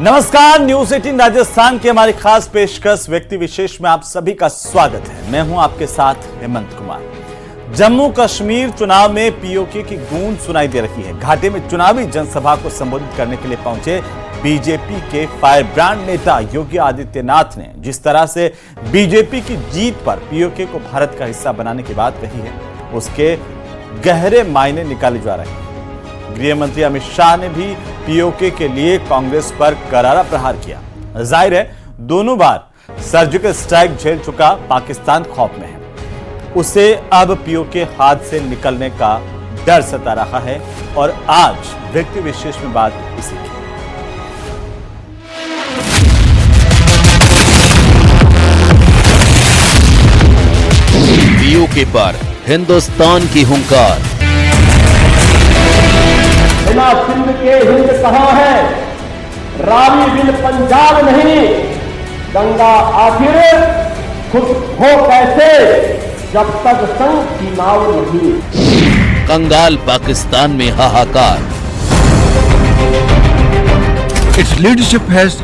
नमस्कार, न्यूज 18 राजस्थान की हमारी खास पेशकश व्यक्ति विशेष में आप सभी का स्वागत है। मैं हूं आपके साथ हेमंत कुमार। जम्मू कश्मीर चुनाव में पीओके की गूंज सुनाई दे रही है। घाटी में चुनावी जनसभा को संबोधित करने के लिए पहुंचे बीजेपी के फायर ब्रांड नेता योगी आदित्यनाथ ने जिस तरह से बीजेपी की जीत पर पीओके को भारत का हिस्सा बनाने की बात कही है, उसके गहरे मायने निकाले जा रहे हैं। गृह मंत्री अमित शाह ने भी पीओके के लिए कांग्रेस पर करारा प्रहार किया। जाहिर है, दोनों बार सर्जिकल स्ट्राइक झेल चुका पाकिस्तान खौफ में है। उसे अब पीओके हाथ से निकलने का डर सता रहा है और आज व्यक्ति विशेष में बात इसी की। पीओके पर हिंदुस्तान की हुंकार। बिना सिंध के हिंद कहां है, रावी बिन पंजाब नहीं, गंगा आखिर खुद हो कैसे जब तक संग की नाव नहीं। कंगाल पाकिस्तान में हाहाकार। Its leadership has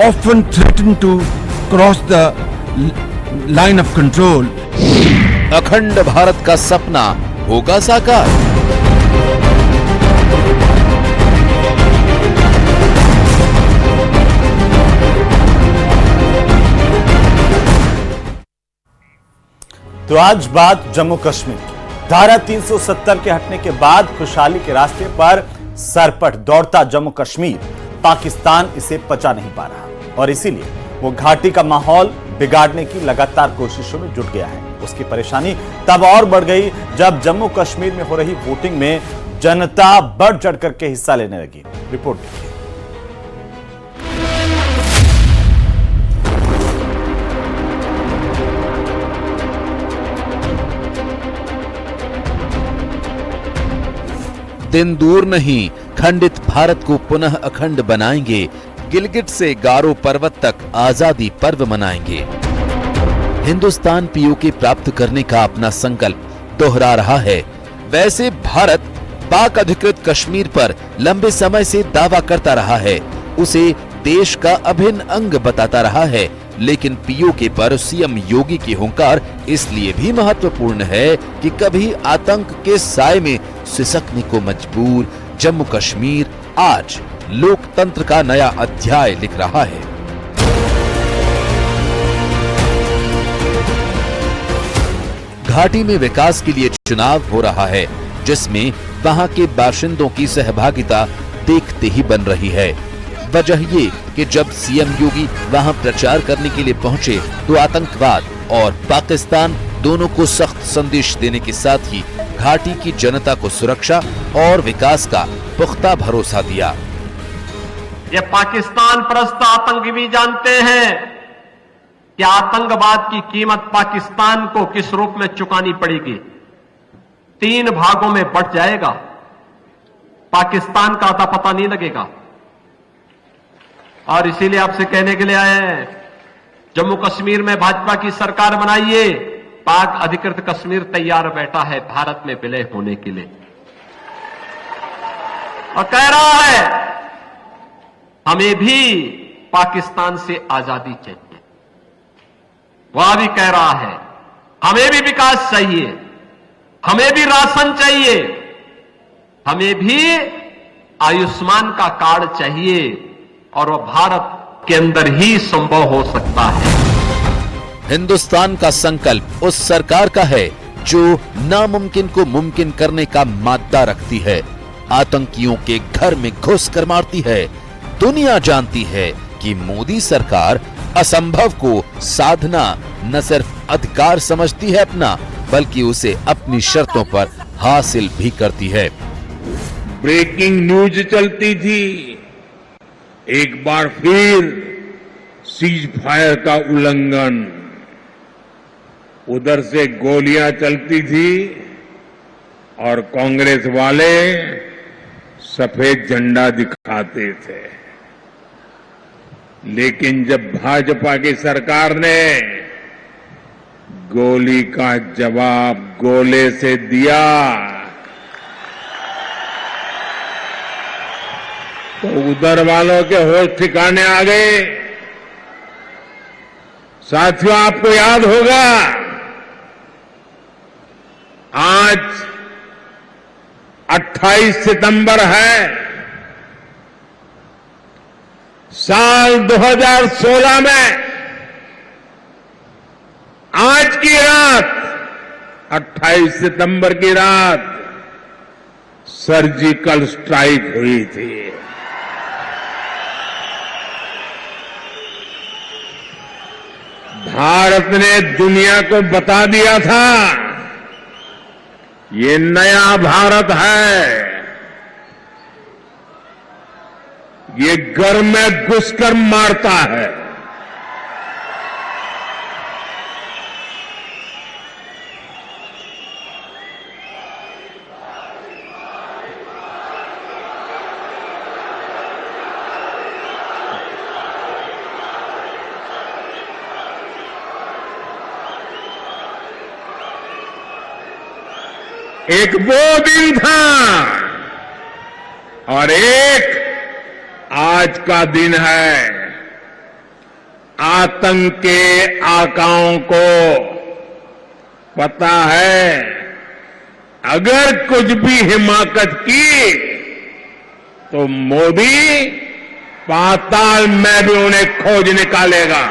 often threatened to cross the line of control. अखंड भारत का सपना होगा साकार। तो आज बात जम्मू कश्मीर की। धारा 370 के हटने के बाद खुशहाली के रास्ते पर सरपट दौड़ता जम्मू कश्मीर, पाकिस्तान इसे पचा नहीं पा रहा और इसीलिए वो घाटी का माहौल बिगाड़ने की लगातार कोशिशों में जुट गया है। उसकी परेशानी तब और बढ़ गई जब जम्मू कश्मीर में हो रही वोटिंग में जनता बढ़ चढ़ करके हिस्सा लेने लगी। रिपोर्ट देखिए। दिन दूर नहीं, खंडित भारत को पुनः अखंड बनाएंगे। गिलगिट से गारो पर्वत तक आजादी पर्व मनाएंगे। हिंदुस्तान पीओके प्राप्त करने का अपना संकल्प दोहरा रहा है। वैसे भारत पाक अधिकृत कश्मीर पर लंबे समय से दावा करता रहा है, उसे देश का अभिन्न अंग बताता रहा है, लेकिन पीओके पर सीएम योगी की हुंकार इसलिए भी महत्वपूर्ण है कि कभी आतंक के साए में सिसकने को मजबूर जम्मू कश्मीर आज लोकतंत्र का नया अध्याय लिख रहा है। घाटी में विकास के लिए चुनाव हो रहा है, जिसमें वहां के बाशिंदों की सहभागिता देखते ही बन रही है। वजह ये कि जब सीएम योगी वहां प्रचार करने के लिए पहुंचे तो आतंकवाद और पाकिस्तान दोनों को सख्त संदेश देने के साथ ही घाटी की जनता को सुरक्षा और विकास का पुख्ता भरोसा दिया। ये पाकिस्तान परस्त आतंकी भी जानते हैं कि आतंकवाद की कीमत पाकिस्तान को किस रूप में चुकानी पड़ेगी। 3 भागों में बंट जाएगा। पाकिस्तान का अता पता नहीं लगेगा और इसीलिए आपसे कहने के लिए आए हैं, जम्मू कश्मीर में भाजपा की सरकार बनाइए। पाक अधिकृत कश्मीर तैयार बैठा है भारत में विलय होने के लिए और कह रहा है हमें भी पाकिस्तान से आजादी चाहिए। वह भी कह रहा है हमें भी विकास चाहिए, हमें भी राशन चाहिए, हमें भी आयुष्मान का कार्ड चाहिए और वह भारत के अंदर ही संभव हो सकता है। हिंदुस्तान का संकल्प उस सरकार का है जो नामुमकिन को मुमकिन करने का मादा रखती है, आतंकियों के घर में घुस कर मारती है। दुनिया जानती है कि मोदी सरकार असंभव को साधना न सिर्फ अधिकार समझती है अपना, बल्कि उसे अपनी शर्तों पर हासिल भी करती है। ब्रेकिंग न्यूज चलती थी, एक बार फिर सीज फायर का उल्लंघन, उधर से गोलियां चलती थी और कांग्रेस वाले सफेद झंडा दिखाते थे। लेकिन जब भाजपा की सरकार ने गोली का जवाब गोले से दिया तो उधर वालों के होश ठिकाने आ गए। साथियों, आपको याद होगा आज 28 सितंबर है। साल 2016 में आज की रात 28 सितंबर की रात सर्जिकल स्ट्राइक हुई थी। भारत ने दुनिया को बता दिया था ये नया भारत है, ये घर में घुसकर मारता है। एक वो दिन था और एक आज का दिन है। आतंक के आकाओं को पता है अगर कुछ भी हिमाकत की तो मोदी पाताल में भी उन्हें खोज निकालेगा।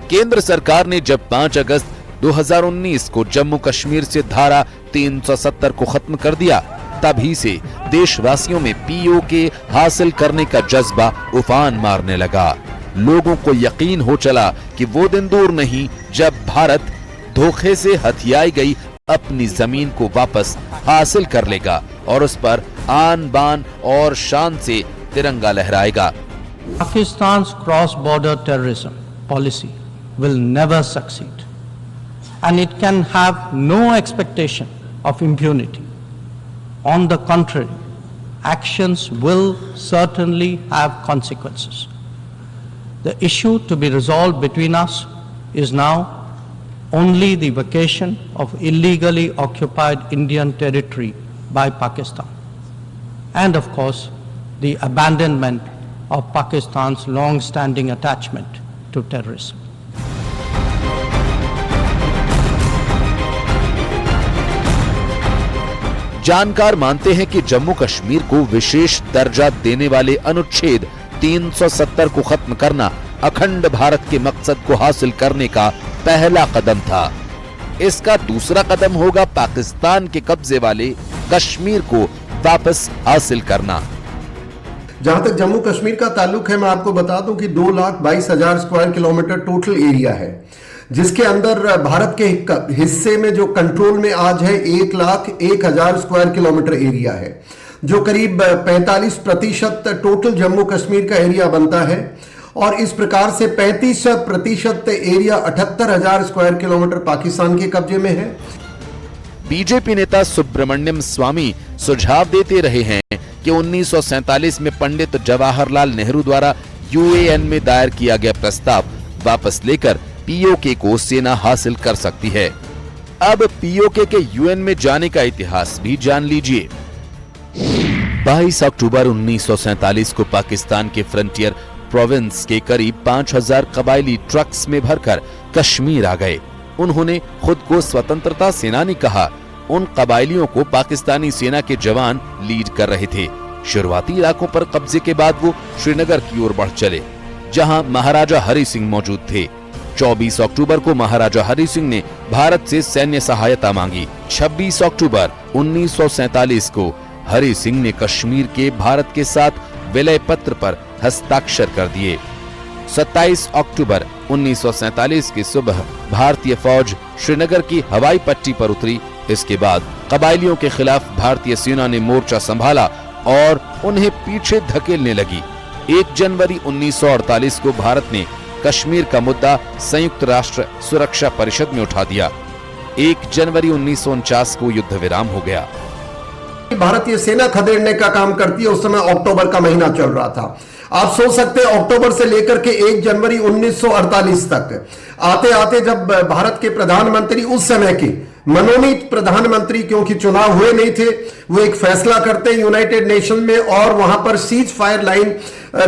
केंद्र सरकार ने जब 5 अगस्त 2019 को जम्मू कश्मीर से धारा 370 को खत्म कर दिया, तभी से देशवासियों में पीओके हासिल करने का जज्बा उफान मारने लगा। लोगों को यकीन हो चला कि वो दिन दूर नहीं जब भारत धोखे से हथियाई गई अपनी जमीन को वापस हासिल कर लेगा और उस पर आन बान और शान से तिरंगा लहराएगा। Pakistan's cross-border terrorism policy will never succeed, and it can have no expectation of impunity. On the contrary, actions will certainly have consequences. The issue to be resolved between us is now only the vacation of illegally occupied Indian territory by Pakistan, and of course the abandonment of Pakistan's long-standing attachment to terrorism. जानकार मानते हैं कि जम्मू कश्मीर को विशेष दर्जा देने वाले अनुच्छेद 370 को खत्म करना अखंड भारत के मकसद को हासिल करने का पहला कदम था। इसका दूसरा कदम होगा पाकिस्तान के कब्जे वाले कश्मीर को वापस हासिल करना। जहां तक जम्मू कश्मीर का ताल्लुक है, मैं आपको बता दूं कि 2,22,000 स्क्वायर किलोमीटर टोटल एरिया है, जिसके अंदर भारत के हिस्से में जो कंट्रोल में आज है 1,01,000 स्क्वायर किलोमीटर एरिया है, जो करीब 45% टोटल जम्मू कश्मीर का एरिया बनता है। और इस प्रकार से 35% एरिया 78,000 स्क्वायर किलोमीटर पाकिस्तान के कब्जे में है। बीजेपी नेता सुब्रमण्यम स्वामी सुझाव देते रहे हैं कि 1947 में पंडित जवाहरलाल नेहरू द्वारा यूएएन में दायर किया गया प्रस्ताव वापस लेकर पीओके को सेना हासिल कर सकती है। अब पीओके के यूएन में जाने का इतिहास भी जान लीजिए। 22 अक्टूबर 1947 को पाकिस्तान के फ्रंटियर प्रोविंस के करीब 5,000 कबायली ट्रक्स में भरकर कश्मीर आ गए। उन्होंने खुद को स्वतंत्रता सेनानी कहा। उन कबायलियों को पाकिस्तानी सेना के जवान लीड कर रहे थे। शुरुआती इलाकों पर कब्जे के बाद वो श्रीनगर की ओर बढ़ चले, जहां महाराजा हरि सिंह मौजूद थे। 24 अक्टूबर को महाराजा हरि सिंह ने भारत से सैन्य सहायता मांगी। 26 अक्टूबर 1947 को हरि सिंह ने कश्मीर के भारत के साथ विलय पत्र पर हस्ताक्षर कर दिए। 27 अक्टूबर 1947 की सुबह भारतीय फौज श्रीनगर की हवाई पट्टी पर उतरी। इसके बाद कबायलियों के खिलाफ भारतीय सेना ने मोर्चा संभाला और उन्हें पीछे धकेलने लगी। 1 जनवरी 1948 को भारत ने कश्मीर का मुद्दा संयुक्त राष्ट्र सुरक्षा परिषद में उठा दिया। 1 जनवरी 1949 को युद्ध विराम हो गया। भारतीय सेना खदेड़ने का काम करती है। उस समय अक्टूबर का महीना चल रहा था। आप सोच सकते हैं अक्टूबर से लेकर के 1 जनवरी 1948 तक आते आते जब भारत के प्रधानमंत्री उस समय के मनोनीत प्रधानमंत्री, क्योंकि चुनाव हुए नहीं थे, वो एक फैसला करते हैं यूनाइटेड नेशन में और वहां पर सीज फायर लाइन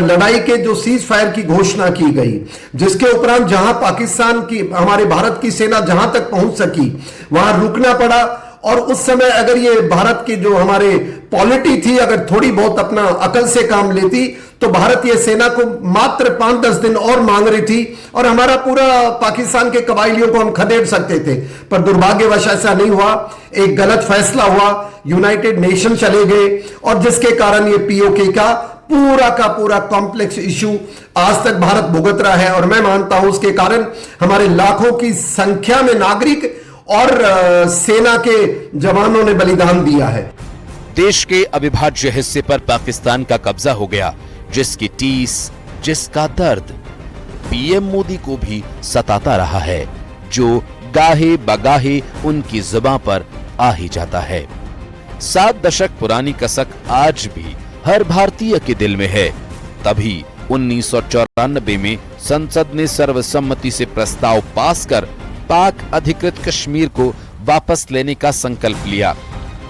लड़ाई के जो सीज फायर की घोषणा की गई, जिसके उपरांत जहां पाकिस्तान की हमारे भारत की सेना जहां तक पहुंच सकी वहां रुकना पड़ा। और उस समय अगर ये भारत की जो हमारे पॉलिटी थी अगर थोड़ी बहुत अपना अकल से काम लेती तो भारत ये सेना को मात्र 5-10 दिन और मांग रही थी और हमारा पूरा पाकिस्तान के कबायलियों को हम खदेड़ सकते थे, पर दुर्भाग्यवश ऐसा नहीं हुआ। एक गलत फैसला हुआ, यूनाइटेड नेशन चले गए और जिसके कारण ये पीओके का पूरा कॉम्प्लेक्स इशू आज तक भारत भुगत रहा है। और मैं मानता हूं उसके कारण हमारे लाखों की संख्या में नागरिक और सेना के जवानों ने बलिदान दिया है। देश के अविभाज्य हिस्से पर पाकिस्तान का कब्जा हो गया, जिसकी टीस, जिसका दर्द पीएम मोदी को भी सताता रहा है, जो गाहे बगाहे उनकी जुबान पर आ ही जाता है। 7 दशक पुरानी कसक आज भी हर भारतीय के दिल में है। तभी 1994 में संसद ने सर्वसम्मति से प्रस्ताव पास कर पाक अधिकृत कश्मीर को वापस लेने का संकल्प लिया।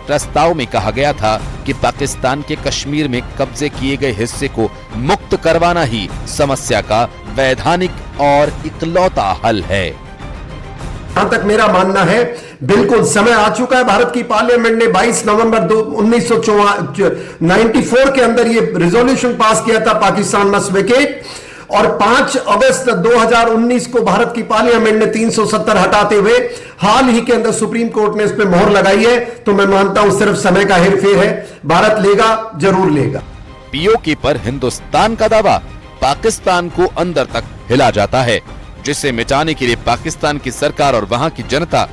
प्रस्ताव में कहा गया था कि पाकिस्तान के कश्मीर में कब्जे किए गए हिस्से को मुक्त करवाना ही समस्या का वैधानिक और इकलौता हल है। जहां तक मेरा मानना है बिल्कुल समय आ चुका है। भारत की पार्लियामेंट ने 22 नवंबर 1994 के अंदर ये रिजोल्यूशन पास किया था, पाकिस्तान मस्ट वेकेट, और 5 अगस्त 2019 को भारत की पार्लियामेंट ने 370 हटाते हुए हाल ही के अंदर सुप्रीम कोर्ट ने इस पर मोहर लगाई है। तो मैं मानता हूं सिर्फ समय का हेरफेर है, भारत लेगा, जरूर लेगा। पीओके पर हिंदुस्तान का दावा पाकिस्तान को अंदर तक हिला जाता है, जिसे मिटाने के लिए पाकिस्तान की सरकार और वहां की जनता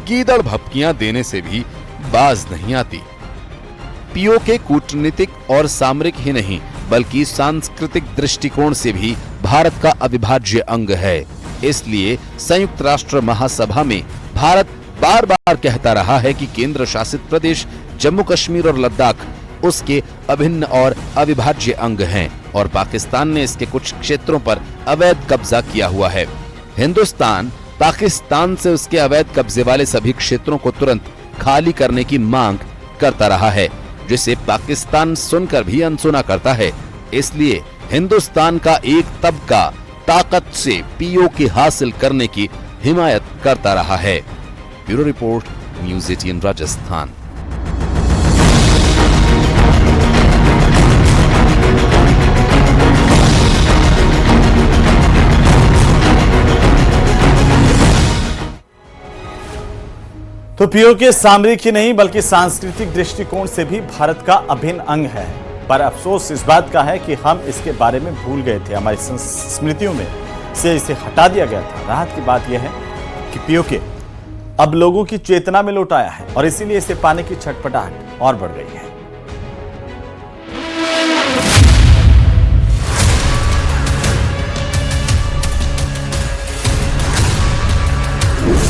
गीदड़ भपकियां देने से भी बाज नहीं आती। पीओके कूटनीतिक और सामरिक ही नहीं बल्कि सांस्कृतिक दृष्टिकोण से भी भारत का अविभाज्य अंग है। इसलिए संयुक्त राष्ट्र महासभा में भारत बार बार कहता रहा है कि केंद्र शासित प्रदेश जम्मू कश्मीर और लद्दाख उसके अभिन्न और अविभाज्य अंग हैं और पाकिस्तान ने इसके कुछ क्षेत्रों पर अवैध कब्जा किया हुआ है। हिंदुस्तान पाकिस्तान से उसके अवैध कब्जे वाले सभी क्षेत्रों को तुरंत खाली करने की मांग करता रहा है, जिसे पाकिस्तान सुनकर भी अनसुना करता है। इसलिए हिंदुस्तान का एक तबका ताकत से पीओके हासिल करने की हिमायत करता रहा है। Bureau report, news 18 Rajasthan. तो पीओके सामरिक ही नहीं बल्कि सांस्कृतिक दृष्टिकोण से भी भारत का अभिन्न अंग है, पर अफसोस इस बात का है कि हम इसके बारे में भूल गए थे, हमारी स्मृतियों में से इसे हटा दिया गया था। राहत की बात यह है कि पीओके अब लोगों की चेतना में लौट आया है और इसीलिए इसे पाने की छटपटाहट और बढ़ गई है।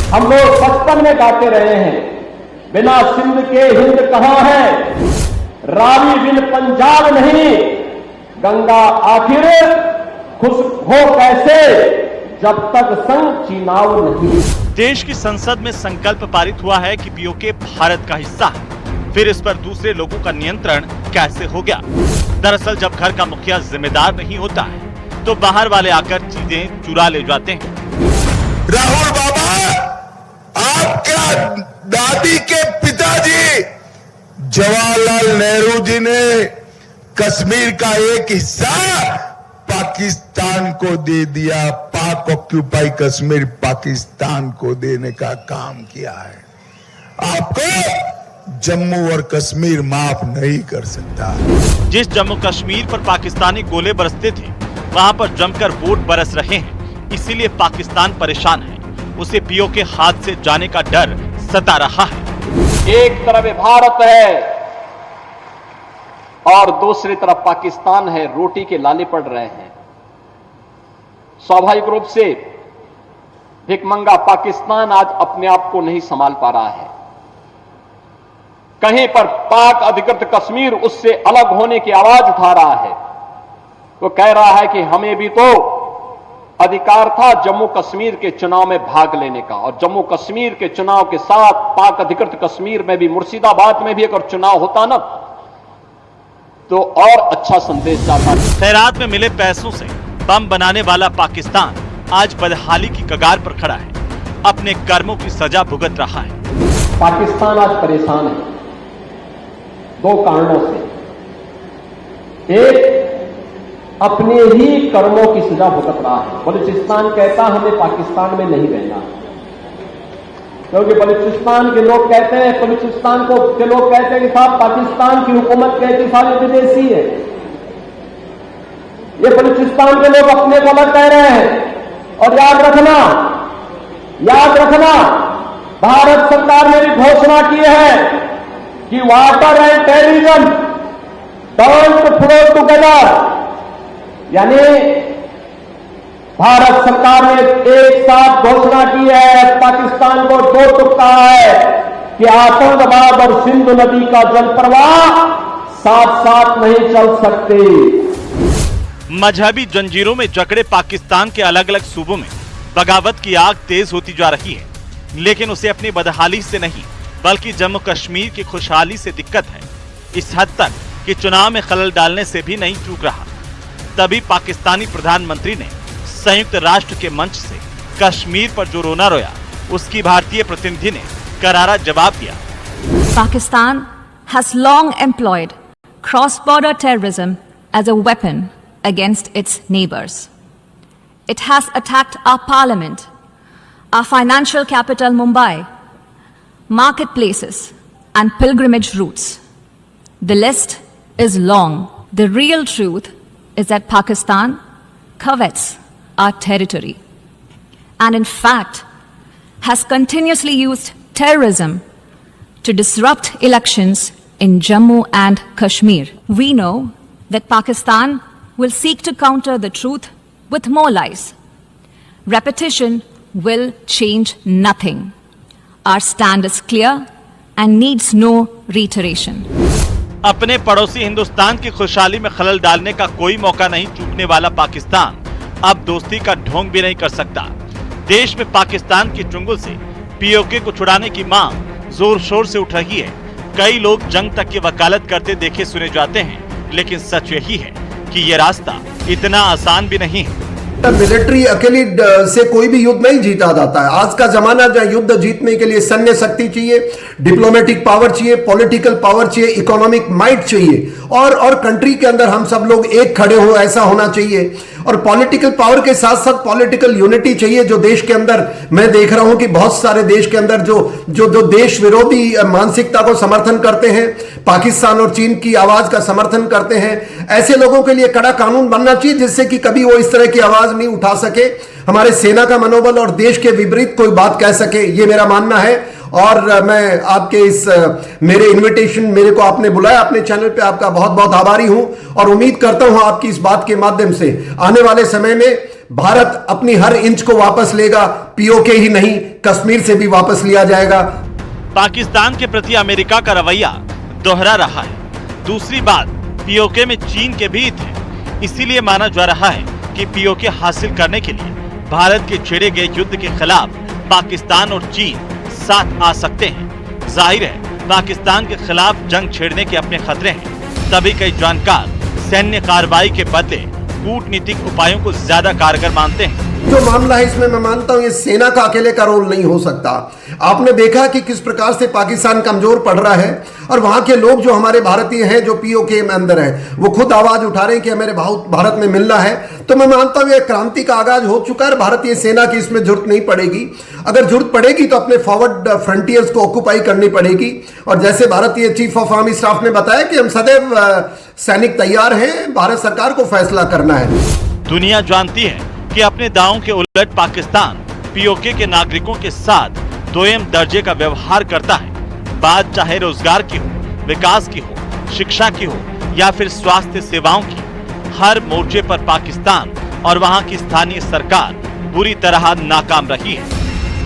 हम लोग बचपन में गाते रहे हैं, बिना सिंध के हिंद कहां है, रावी बिन पंजाब नहीं, गंगा आखिर खुश हो कैसे, जब तक संग चीनाव नहीं। देश की संसद में संकल्प पारित हुआ है कि पीओके भारत का हिस्सा है, फिर इस पर दूसरे लोगों का नियंत्रण कैसे हो गया? दरअसल जब घर का मुखिया जिम्मेदार नहीं होता है तो बाहर वाले आकर चीजें चुरा ले जाते हैं। राहुल बाबा, आपका दादी के पिताजी जवाहरलाल नेहरू जी ने कश्मीर का एक हिस्सा पाकिस्तान को दे दिया। पाक ऑक्यूपाई कश्मीर पाकिस्तान को देने का काम किया है। आपको जम्मू और कश्मीर माफ नहीं कर सकता। जिस जम्मू कश्मीर पर पाकिस्तानी गोले बरसते थे वहां पर जमकर वोट बरस रहे हैं, इसीलिए पाकिस्तान परेशान है। उसे पीओके हाथ से जाने का डर सता रहा है। एक तरफ भारत है और दूसरी तरफ पाकिस्तान है, रोटी के लाले पड़ रहे हैं। स्वाभाविक रूप से भिखमंगा पाकिस्तान आज अपने आप को नहीं संभाल पा रहा है। कहीं पर पाक अधिकृत कश्मीर उससे अलग होने की आवाज उठा रहा है, वो कह रहा है कि हमें भी तो अधिकार था जम्मू कश्मीर के चुनाव में भाग लेने का, और जम्मू कश्मीर के चुनाव के साथ पाक अधिकृत कश्मीर में भी, मुर्शिदाबाद में भी अगर चुनाव होता ना तो और अच्छा संदेश जाता। खैरात में मिले पैसों से बम बनाने वाला पाकिस्तान आज बदहाली की कगार पर खड़ा है, अपने कर्मों की सजा भुगत रहा है। पाकिस्तान आज परेशान है दो कारणों से। एक, अपने ही कर्मों की सजा भुगत रहा है। बलूचिस्तान कहता हमें पाकिस्तान में नहीं रहना, क्योंकि बलूचिस्तान के लोग कहते हैं, बलूचिस्तान के लोग कहते हैं कि साहब पाकिस्तान की हुकूमत कहती सारी विदेशी है। ये बलूचिस्तान के लोग अपने को अलग कह रहे हैं। और याद रखना भारत सरकार ने भी घोषणा की है कि water and terrorism don't flow together, यानी भारत सरकार ने एक साथ घोषणा की है, पाकिस्तान को दो टुक कहा है कि आतंकवाद और सिंधु नदी का जल प्रवाह साथ साथ नहीं चल सकते। मजहबी जंजीरों में जकड़े पाकिस्तान के अलग अलग सूबों में बगावत की आग तेज होती जा रही है, लेकिन उसे अपनी बदहाली से नहीं बल्कि जम्मू कश्मीर की खुशहाली से दिक्कत है, इस हद तक कि चुनाव में खलल डालने से भी नहीं चूक रहा। तभी पाकिस्तानी प्रधानमंत्री ने संयुक्त राष्ट्र के मंच से कश्मीर पर जो रोना रोया, उसकी भारतीय प्रतिनिधि ने करारा जवाब दिया। Pakistan has long employed cross-border terrorism as a weapon against its neighbors. It has attacked our parliament, our financial capital Mumbai, marketplaces and pilgrimage routes. The list is long. The real truth is that Pakistan covets our territory and in fact has continuously used terrorism to disrupt elections in Jammu and Kashmir. We know that Pakistan will seek to counter the truth with more lies. Repetition will change nothing. Our stand is clear and needs no reiteration. अपने पड़ोसी हिंदुस्तान की खुशहाली में खलल डालने का कोई मौका नहीं चूकने वाला पाकिस्तान अब दोस्ती का ढोंग भी नहीं कर सकता। देश में पाकिस्तान की चुंगल से पीओके को छुड़ाने की मांग जोर शोर से उठ रही है। कई लोग जंग तक की वकालत करते देखे सुने जाते हैं, लेकिन सच यही है कि ये रास्ता इतना आसान भी नहीं है। मिलिट्री अकेली से कोई भी युद्ध नहीं जीता जाता है। आज का जमाना जहाँ युद्ध जीतने के लिए सैन्य शक्ति चाहिए, डिप्लोमेटिक पावर चाहिए, पॉलिटिकल पावर चाहिए, इकोनॉमिक माइट चाहिए, और कंट्री के अंदर हम सब लोग एक खड़े हो, ऐसा होना चाहिए। और पॉलिटिकल पावर के साथ साथ पॉलिटिकल यूनिटी चाहिए। जो देश के अंदर मैं देख रहा हूं कि बहुत सारे देश के अंदर जो देश विरोधी मानसिकता को समर्थन करते हैं, पाकिस्तान और चीन की आवाज का समर्थन करते हैं, ऐसे लोगों के लिए कड़ा कानून बनना चाहिए जिससे कि कभी वो इस तरह की आवाज नहीं उठा सके, हमारे सेना का मनोबल और देश के विपरीत कोई बात कह सके। ये मेरा मानना है। और मैं आपके इस मेरे इनविटेशन, मेरे को आपने बुलाया अपने चैनल पे, आपका बहुत बहुत आभारी हूं और उम्मीद करता हूं आपकी इस बात के माध्यम से आने वाले समय में भारत अपनी हर इंच को वापस लेगा। पीओके ही नहीं, कश्मीर से भी वापस लिया जाएगा। पाकिस्तान के प्रति अमेरिका का रवैया दोहरा रहा है। दूसरी बात, पीओके में चीन के भी हित है, इसीलिए माना जा रहा है कि पीओके हासिल करने के लिए भारत के छेड़े गए युद्ध के खिलाफ पाकिस्तान और चीन साथ आ सकते हैं। जाहिर है पाकिस्तान के खिलाफ जंग छेड़ने के अपने खतरे हैं, तभी कई जानकार सैन्य कार्रवाई के बदले कूटनीतिक उपायों को ज्यादा कारगर मानते हैं। जो मामला है इसमें मैं मानता हूं ये सेना का अकेले का रोल नहीं हो सकता। आपने देखा कि किस प्रकार से पाकिस्तान कमजोर पड़ रहा है और वहां के लोग जो हमारे भारतीय हैं, जो पीओके में अंदर है, वो खुद आवाज उठा रहे हैं कि हमें भारत में मिलना है। तो मैं मानता हूं ये क्रांति का आगाज हो चुका है। भारतीय सेना की इसमें जरूरत नहीं पड़ेगी। अगर जरूरत पड़ेगी तो अपने फॉरवर्ड फ्रंटियर्स को ऑक्युपाई करनी पड़ेगी। और जैसे भारतीय चीफ ऑफ आर्मी स्टाफ ने बताया कि हम सदैव सैनिक तैयार हैं, भारत सरकार को फैसला करना है। दुनिया जानती है कि अपने दावों के उलट पाकिस्तान पीओके के नागरिकों के साथ दोयम दर्जे का व्यवहार करता है। बात चाहे रोजगार की हो, विकास की हो, शिक्षा की हो या फिर स्वास्थ्य सेवाओं की, हर मोर्चे पर पाकिस्तान और वहां की स्थानीय सरकार बुरी तरह नाकाम रही है।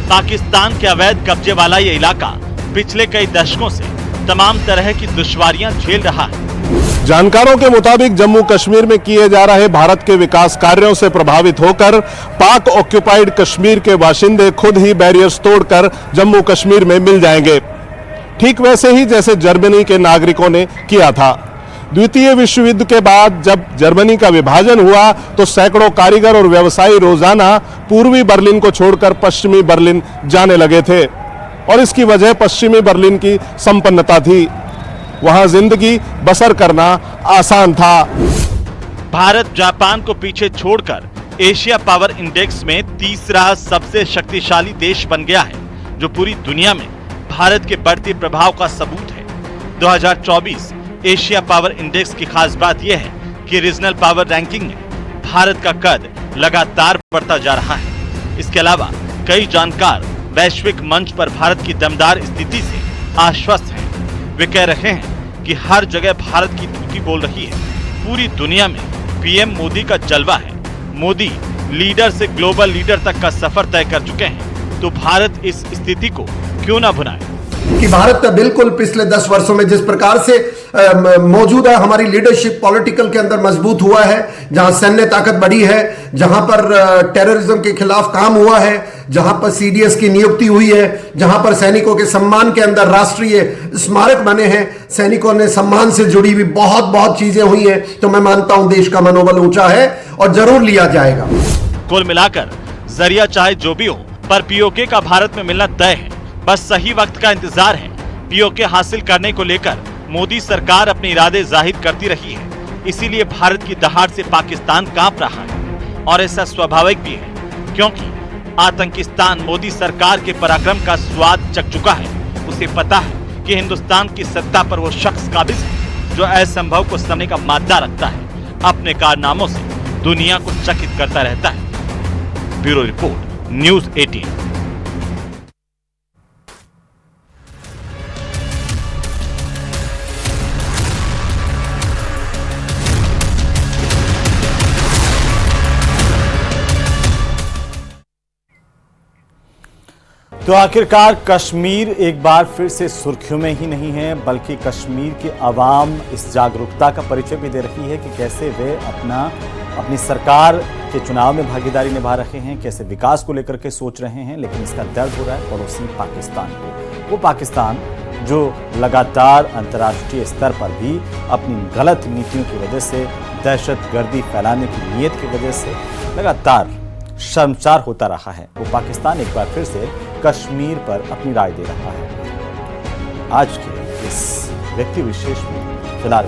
पाकिस्तान के अवैध कब्जे वाला ये इलाका पिछले कई दशकों से तमाम तरह की दुश्वारियां झेल रहा है। जानकारों के मुताबिक जम्मू कश्मीर में किए जा रहे भारत के विकास कार्यों से प्रभावित होकर पाक ऑक्युपाइड कश्मीर के बाशिंदे खुद ही बैरियर्स तोड़कर जम्मू कश्मीर में मिल जाएंगे, ठीक वैसे ही जैसे जर्मनी के नागरिकों ने किया था। द्वितीय विश्व युद्ध के बाद जब जर्मनी का विभाजन हुआ तो सैकड़ों कारीगर और व्यवसायी रोजाना पूर्वी बर्लिन को छोड़कर पश्चिमी बर्लिन जाने लगे थे और इसकी वजह पश्चिमी बर्लिन की संपन्नता थी। वहां जिंदगी बसर करना आसान था। भारत जापान को पीछे छोड़कर एशिया पावर इंडेक्स में तीसरा सबसे शक्तिशाली देश बन गया है, जो पूरी दुनिया में भारत के बढ़ते प्रभाव का सबूत है। 2024 एशिया पावर इंडेक्स की खास बात यह है कि रीजनल पावर रैंकिंग में भारत का कद लगातार बढ़ता जा रहा है। इसके अलावा कई जानकार वैश्विक मंच पर भारत की दमदार स्थिति से आश्वस्त हैं। वे कह रहे हैं कि हर जगह भारत की धूती बोल रही है। पूरी दुनिया में पीएम मोदी का जलवा है। मोदी लीडर से ग्लोबल लीडर तक का सफर तय कर चुके हैं, तो भारत इस स्थिति को क्यों ना भुनाए। कि भारत बिल्कुल पिछले 10 वर्षों में जिस प्रकार से मौजूदा हमारी लीडरशिप पॉलिटिकल के अंदर मजबूत हुआ है, जहां सैन्य ताकत बढ़ी है, जहां पर टेररिज्म के खिलाफ काम हुआ है, जहां पर सीडीएस की नियुक्ति हुई है, जहां पर सैनिकों के सम्मान के अंदर राष्ट्रीय स्मारक बने हैं, सैनिकों ने सम्मान से जुड़ी हुई बहुत चीजें हुई हैं, तो मैं मानता हूं देश का मनोबल ऊंचा है और जरूर लिया जाएगा। कुल मिलाकर जरिया चाहे जो भी हो, पर पीओके का भारत में मिलना तय है। बस सही वक्त का इंतजार है। पीओके हासिल करने को लेकर मोदी सरकार अपने इरादे जाहिर करती रही है, इसीलिए भारत की दहाड़ से पाकिस्तान कांप रहा है। और ऐसा स्वाभाविक भी है, क्योंकि आतंकिस्तान मोदी सरकार के पराक्रम का स्वाद चख चुका है। उसे पता है कि हिंदुस्तान की सत्ता पर वो शख्स काबिज है जो असंभव को समझने का मादा रखता है, अपने कारनामों से दुनिया को चकित करता रहता है। Bureau report, news 18। तो आखिरकार कश्मीर एक बार फिर से सुर्खियों में ही नहीं है, बल्कि कश्मीर की आवाम इस जागरूकता का परिचय भी दे रही है कि कैसे वे अपनी सरकार के चुनाव में भागीदारी निभा रहे हैं, कैसे विकास को लेकर के सोच रहे हैं। लेकिन इसका दर्द हो रहा है पड़ोसी पाकिस्तान को। वो पाकिस्तान जो लगातार अंतर्राष्ट्रीय स्तर पर भी अपनी गलत नीतियों की वजह से, दहशतगर्दी फैलाने की नीयत की वजह से लगातार शर्मसार होता रहा है। वो पाकिस्तान एक बार फिर से कश्मीर पर अपनी राय दे रहा है। आज के इस व्यक्ति विशेष में फिलहाल